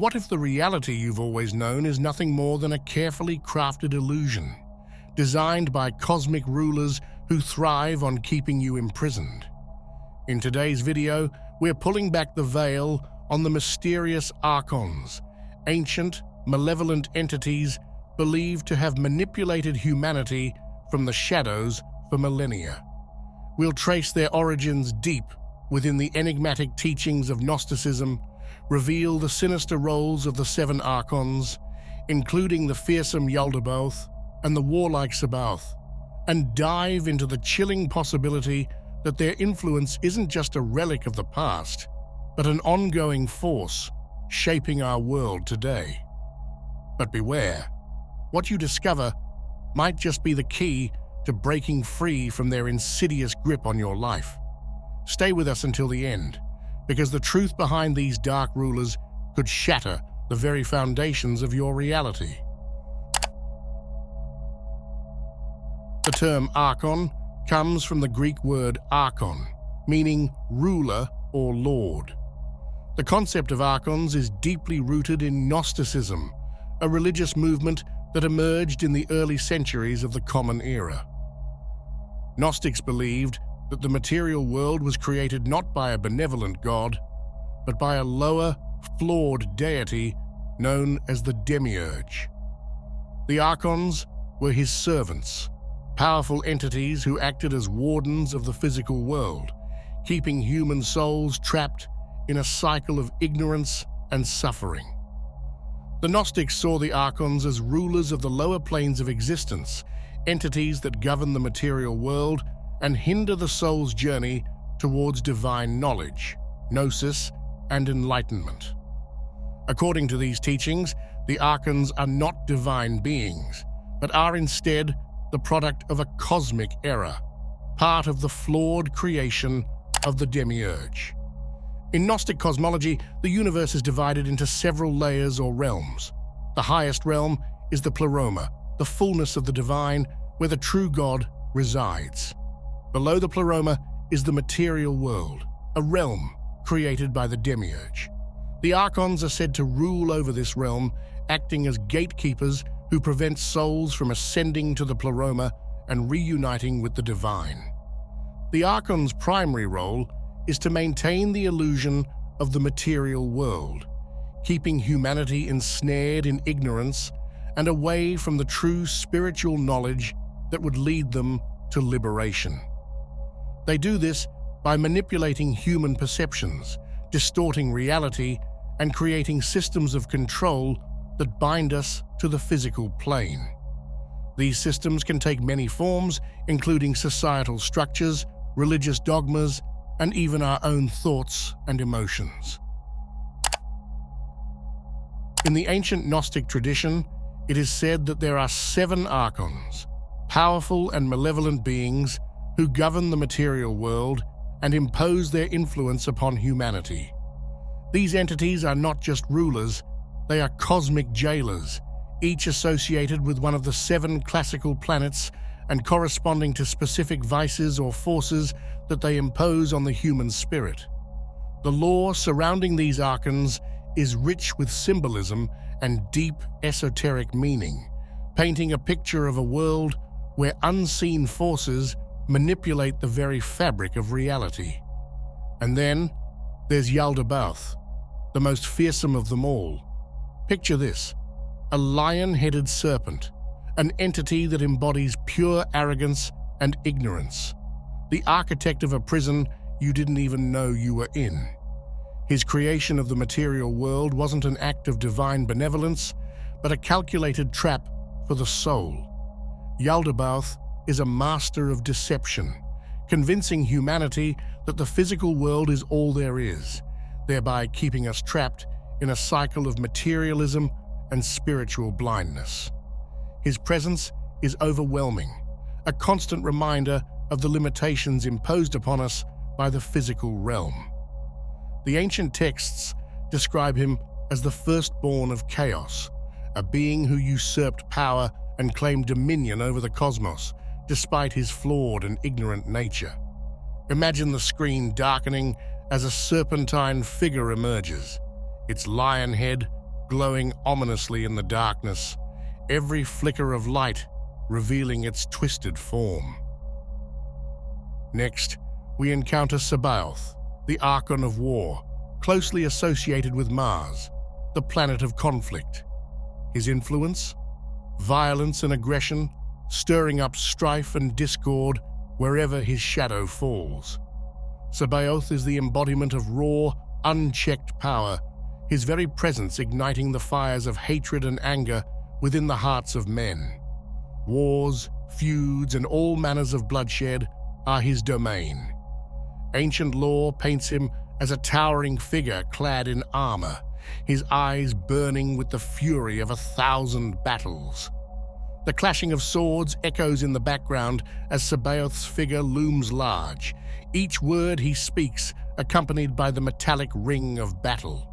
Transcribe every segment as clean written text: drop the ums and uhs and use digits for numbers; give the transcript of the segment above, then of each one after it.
What if the reality you've always known is nothing more than a carefully crafted illusion, designed by cosmic rulers who thrive on keeping you imprisoned? In today's video, we're pulling back the veil on the mysterious Archons, ancient, malevolent entities believed to have manipulated humanity from the shadows for millennia. We'll trace their origins deep within the enigmatic teachings of Gnosticism, reveal the sinister roles of the Seven Archons, including the fearsome Yaldabaoth and the warlike Sabaoth, and dive into the chilling possibility that their influence isn't just a relic of the past, but an ongoing force shaping our world today. But beware, what you discover might just be the key to breaking free from their insidious grip on your life. Stay with us until the end, because the truth behind these dark rulers could shatter the very foundations of your reality. The term Archon comes from the Greek word archon, meaning ruler or lord. The concept of Archons is deeply rooted in Gnosticism, a religious movement that emerged in the early centuries of the Common Era. Gnostics believed that the material world was created not by a benevolent god, but by a lower, flawed deity known as the Demiurge. The Archons were his servants, powerful entities who acted as wardens of the physical world, keeping human souls trapped in a cycle of ignorance and suffering. The Gnostics saw the Archons as rulers of the lower planes of existence, entities that govern the material world and hinder the soul's journey towards divine knowledge, gnosis, and enlightenment. According to these teachings, the Archons are not divine beings, but are instead the product of a cosmic error, part of the flawed creation of the Demiurge. In Gnostic cosmology, the universe is divided into several layers or realms. The highest realm is the pleroma, the fullness of the divine, where the true God resides. Below the pleroma is the material world, a realm created by the Demiurge. The Archons are said to rule over this realm, acting as gatekeepers who prevent souls from ascending to the pleroma and reuniting with the divine. The Archon's primary role is to maintain the illusion of the material world, keeping humanity ensnared in ignorance and away from the true spiritual knowledge that would lead them to liberation. They do this by manipulating human perceptions, distorting reality, and creating systems of control that bind us to the physical plane. These systems can take many forms, including societal structures, religious dogmas, and even our own thoughts and emotions. In the ancient Gnostic tradition, it is said that there are 7 Archons, powerful and malevolent beings who govern the material world and impose their influence upon humanity. These entities are not just rulers, they are cosmic jailers, each associated with one of the 7 classical planets and corresponding to specific vices or forces that they impose on the human spirit. The lore surrounding these Archons is rich with symbolism and deep esoteric meaning, painting a picture of a world where unseen forces manipulate the very fabric of reality. And then there's Yaldabaoth, the most fearsome of them all. Picture this: a lion-headed serpent, an entity that embodies pure arrogance and ignorance, the architect of a prison you didn't even know you were in. His creation of the material world wasn't an act of divine benevolence, but a calculated trap for the soul. Yaldabaoth is a master of deception, convincing humanity that the physical world is all there is, thereby keeping us trapped in a cycle of materialism and spiritual blindness. His presence is overwhelming, a constant reminder of the limitations imposed upon us by the physical realm. The ancient texts describe him as the firstborn of chaos, a being who usurped power and claimed dominion over the cosmos, despite his flawed and ignorant nature. Imagine the screen darkening as a serpentine figure emerges, its lion head glowing ominously in the darkness, every flicker of light revealing its twisted form. Next, we encounter Sabaoth, the Archon of War, closely associated with Mars, the planet of conflict. His influence? Violence and aggression, stirring up strife and discord wherever his shadow falls. Sabaoth is the embodiment of raw, unchecked power, his very presence igniting the fires of hatred and anger within the hearts of men. Wars, feuds, and all manners of bloodshed are his domain. Ancient lore paints him as a towering figure clad in armor, his eyes burning with the fury of 1,000 battles. The clashing of swords echoes in the background as Sabaoth's figure looms large, each word he speaks accompanied by the metallic ring of battle.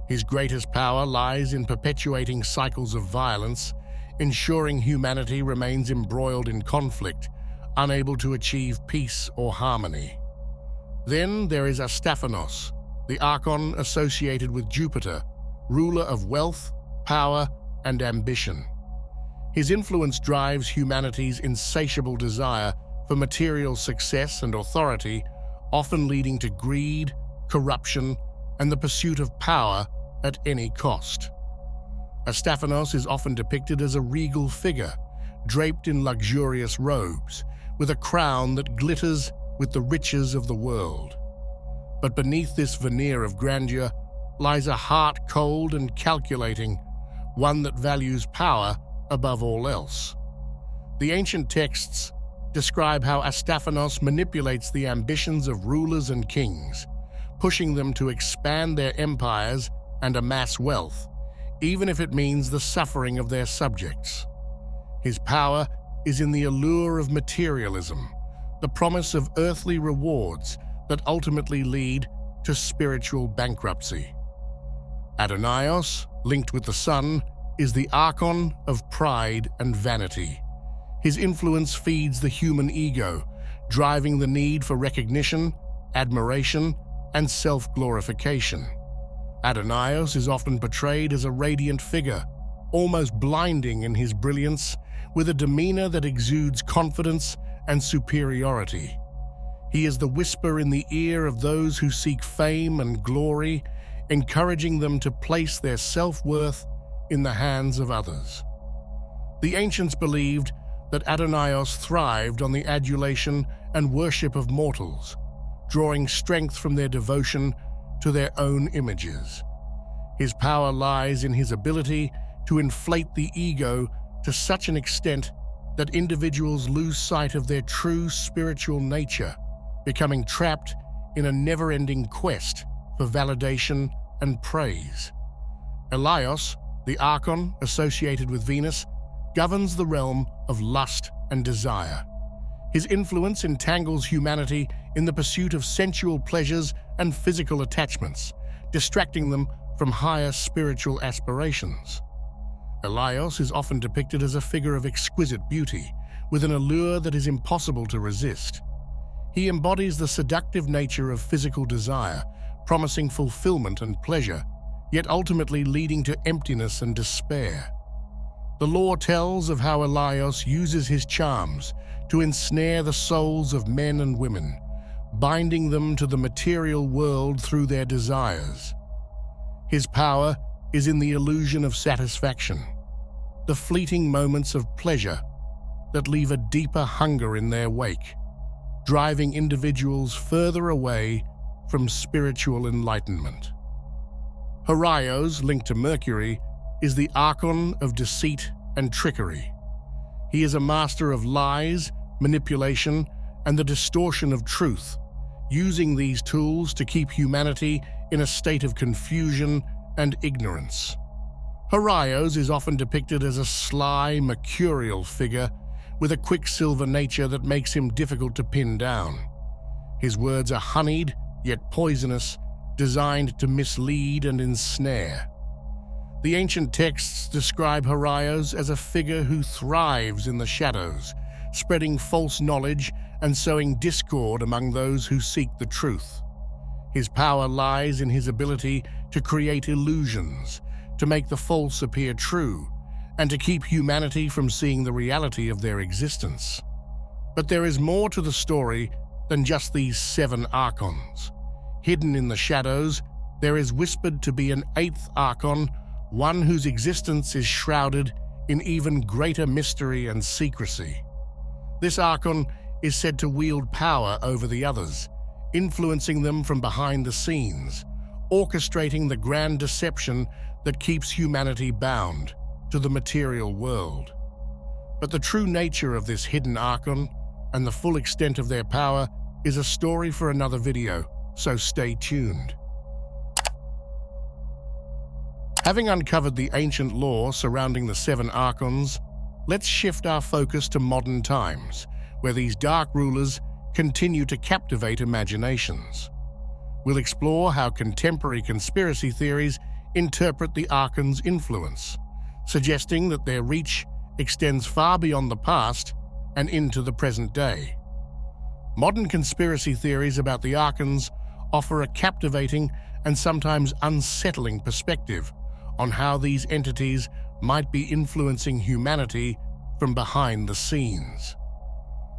His greatest power lies in perpetuating cycles of violence, ensuring humanity remains embroiled in conflict, unable to achieve peace or harmony. Then there is Astaphanos, the Archon associated with Jupiter, ruler of wealth, power, and ambition. His influence drives humanity's insatiable desire for material success and authority, often leading to greed, corruption, and the pursuit of power at any cost. Astaphanos is often depicted as a regal figure, draped in luxurious robes, with a crown that glitters with the riches of the world. But beneath this veneer of grandeur lies a heart cold and calculating, one that values power above all else. The ancient texts describe how Astaphanos manipulates the ambitions of rulers and kings, pushing them to expand their empires and amass wealth, even if it means the suffering of their subjects. His power is in the allure of materialism, the promise of earthly rewards that ultimately lead to spiritual bankruptcy. Adonaios, linked with the sun, is the Archon of pride and vanity. His influence feeds the human ego, driving the need for recognition, admiration, and self-glorification. Adonaios is often portrayed as a radiant figure, almost blinding in his brilliance, with a demeanor that exudes confidence and superiority. He is the whisper in the ear of those who seek fame and glory, encouraging them to place their self-worth in the hands of others. The ancients believed that Adonaios thrived on the adulation and worship of mortals, drawing strength from their devotion to their own images. His power lies in his ability to inflate the ego to such an extent that individuals lose sight of their true spiritual nature, becoming trapped in a never-ending quest for validation and praise. Elios, the Archon associated with Venus, governs the realm of lust and desire. His influence entangles humanity in the pursuit of sensual pleasures and physical attachments, distracting them from higher spiritual aspirations. Elios is often depicted as a figure of exquisite beauty, with an allure that is impossible to resist. He embodies the seductive nature of physical desire, promising fulfillment and pleasure, yet ultimately leading to emptiness and despair. The lore tells of how Elios uses his charms to ensnare the souls of men and women, binding them to the material world through their desires. His power is in the illusion of satisfaction, the fleeting moments of pleasure that leave a deeper hunger in their wake, driving individuals further away from spiritual enlightenment. Horios, linked to Mercury, is the Archon of deceit and trickery. He is a master of lies, manipulation, and the distortion of truth, using these tools to keep humanity in a state of confusion and ignorance. Horios is often depicted as a sly, mercurial figure with a quicksilver nature that makes him difficult to pin down. His words are honeyed, yet poisonous, designed to mislead and ensnare. The ancient texts describe Horios as a figure who thrives in the shadows, spreading false knowledge and sowing discord among those who seek the truth. His power lies in his ability to create illusions, to make the false appear true and to keep humanity from seeing the reality of their existence. But there is more to the story than just these 7 Archons. Hidden in the shadows, there is whispered to be an 8th Archon, one whose existence is shrouded in even greater mystery and secrecy. This Archon is said to wield power over the others, influencing them from behind the scenes, orchestrating the grand deception that keeps humanity bound to the material world. But the true nature of this hidden Archon and the full extent of their power is a story for another video, so stay tuned. Having uncovered the ancient lore surrounding the 7 Archons, let's shift our focus to modern times, where these dark rulers continue to captivate imaginations. We'll explore how contemporary conspiracy theories interpret the Archons' influence, suggesting that their reach extends far beyond the past and into the present day. Modern conspiracy theories about the Archons offer a captivating and sometimes unsettling perspective on how these entities might be influencing humanity from behind the scenes.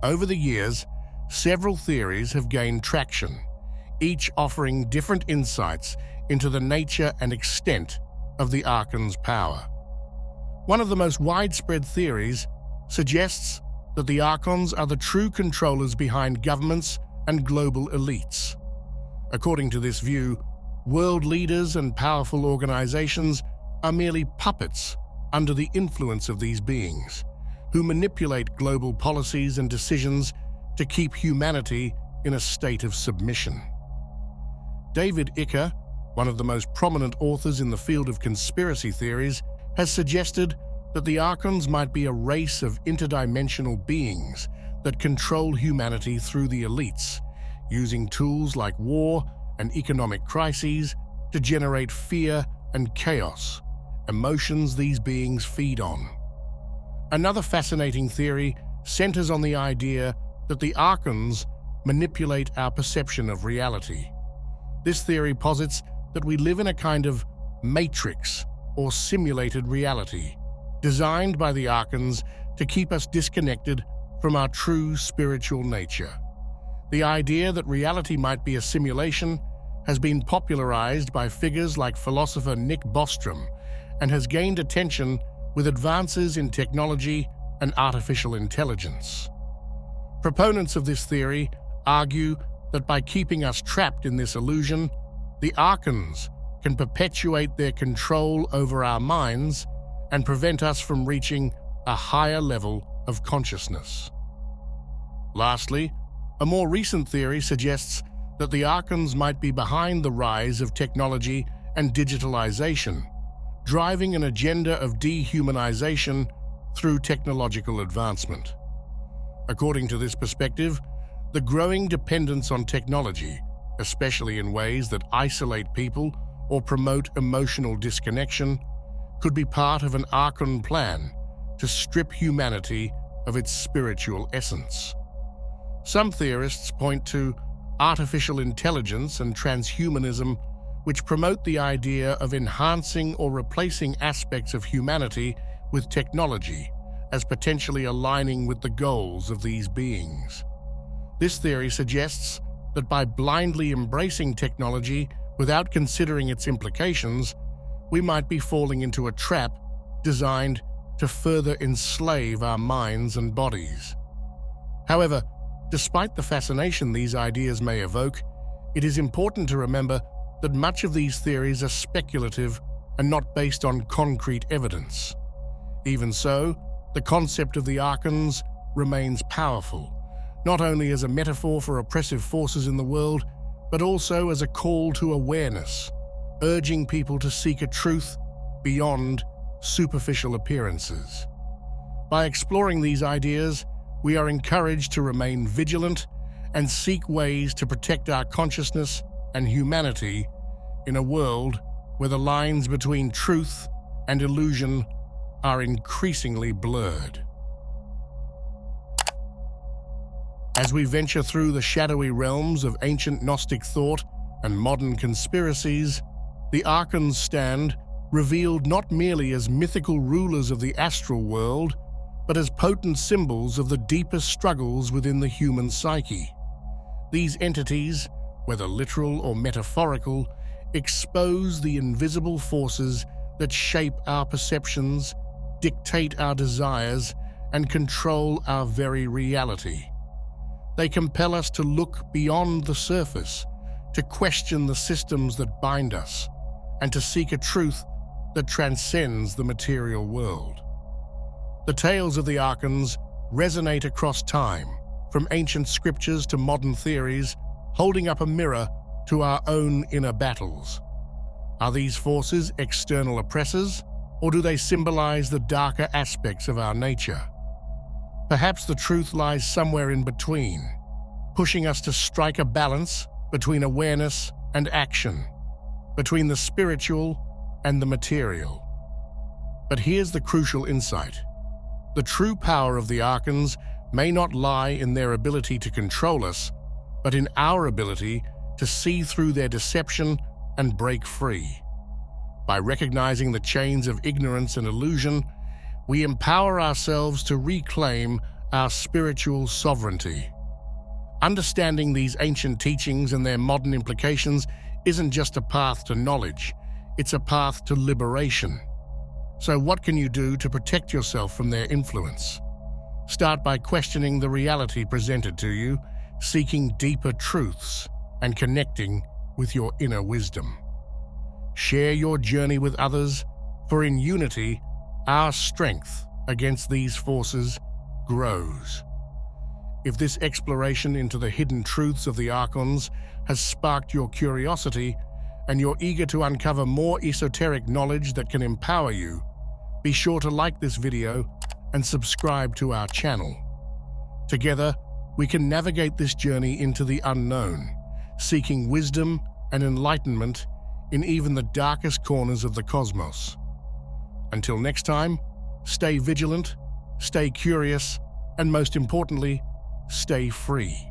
Over the years, several theories have gained traction, each offering different insights into the nature and extent of the Archons' power. One of the most widespread theories suggests that the Archons are the true controllers behind governments and global elites. According to this view, world leaders and powerful organizations are merely puppets under the influence of these beings, who manipulate global policies and decisions to keep humanity in a state of submission. David Icke, one of the most prominent authors in the field of conspiracy theories, has suggested that the Archons might be a race of interdimensional beings that control humanity through the elites, using tools like war and economic crises to generate fear and chaos, emotions these beings feed on. Another fascinating theory centers on the idea that the Archons manipulate our perception of reality. This theory posits that we live in a kind of matrix or simulated reality, designed by the Archons to keep us disconnected from our true spiritual nature. The idea that reality might be a simulation has been popularized by figures like philosopher Nick Bostrom and has gained attention with advances in technology and artificial intelligence. Proponents of this theory argue that by keeping us trapped in this illusion, the Archons can perpetuate their control over our minds and prevent us from reaching a higher level of consciousness. Lastly, a more recent theory suggests that the Archons might be behind the rise of technology and digitalization, driving an agenda of dehumanization through technological advancement. According to this perspective, the growing dependence on technology, especially in ways that isolate people or promote emotional disconnection, could be part of an Archon plan to strip humanity of its spiritual essence. Some theorists point to artificial intelligence and transhumanism, which promote the idea of enhancing or replacing aspects of humanity with technology as potentially aligning with the goals of these beings. This theory suggests that by blindly embracing technology without considering its implications, we might be falling into a trap designed to further enslave our minds and bodies. However, despite the fascination these ideas may evoke, it is important to remember that much of these theories are speculative and not based on concrete evidence. Even so, the concept of the Archons remains powerful, not only as a metaphor for oppressive forces in the world, but also as a call to awareness, urging people to seek a truth beyond superficial appearances. By exploring these ideas, we are encouraged to remain vigilant and seek ways to protect our consciousness and humanity in a world where the lines between truth and illusion are increasingly blurred. As we venture through the shadowy realms of ancient Gnostic thought and modern conspiracies, the Archons stand revealed not merely as mythical rulers of the astral world, but as potent symbols of the deepest struggles within the human psyche. These entities, whether literal or metaphorical, expose the invisible forces that shape our perceptions, dictate our desires, and control our very reality. They compel us to look beyond the surface, to question the systems that bind us, and to seek a truth that transcends the material world. The tales of the Archons resonate across time, from ancient scriptures to modern theories, holding up a mirror to our own inner battles. Are these forces external oppressors, or do they symbolize the darker aspects of our nature? Perhaps the truth lies somewhere in between, pushing us to strike a balance between awareness and action, between the spiritual and the material. But here's the crucial insight. The true power of the Archons may not lie in their ability to control us, but in our ability to see through their deception and break free. By recognizing the chains of ignorance and illusion, we empower ourselves to reclaim our spiritual sovereignty. Understanding these ancient teachings and their modern implications isn't just a path to knowledge, it's a path to liberation. So what can you do to protect yourself from their influence? Start by questioning the reality presented to you, seeking deeper truths, and connecting with your inner wisdom. Share your journey with others, for in unity, our strength against these forces grows. If this exploration into the hidden truths of the Archons has sparked your curiosity and you're eager to uncover more esoteric knowledge that can empower you, be sure to like this video and subscribe to our channel. Together, we can navigate this journey into the unknown, seeking wisdom and enlightenment in even the darkest corners of the cosmos. Until next time, stay vigilant, stay curious, and most importantly, stay free.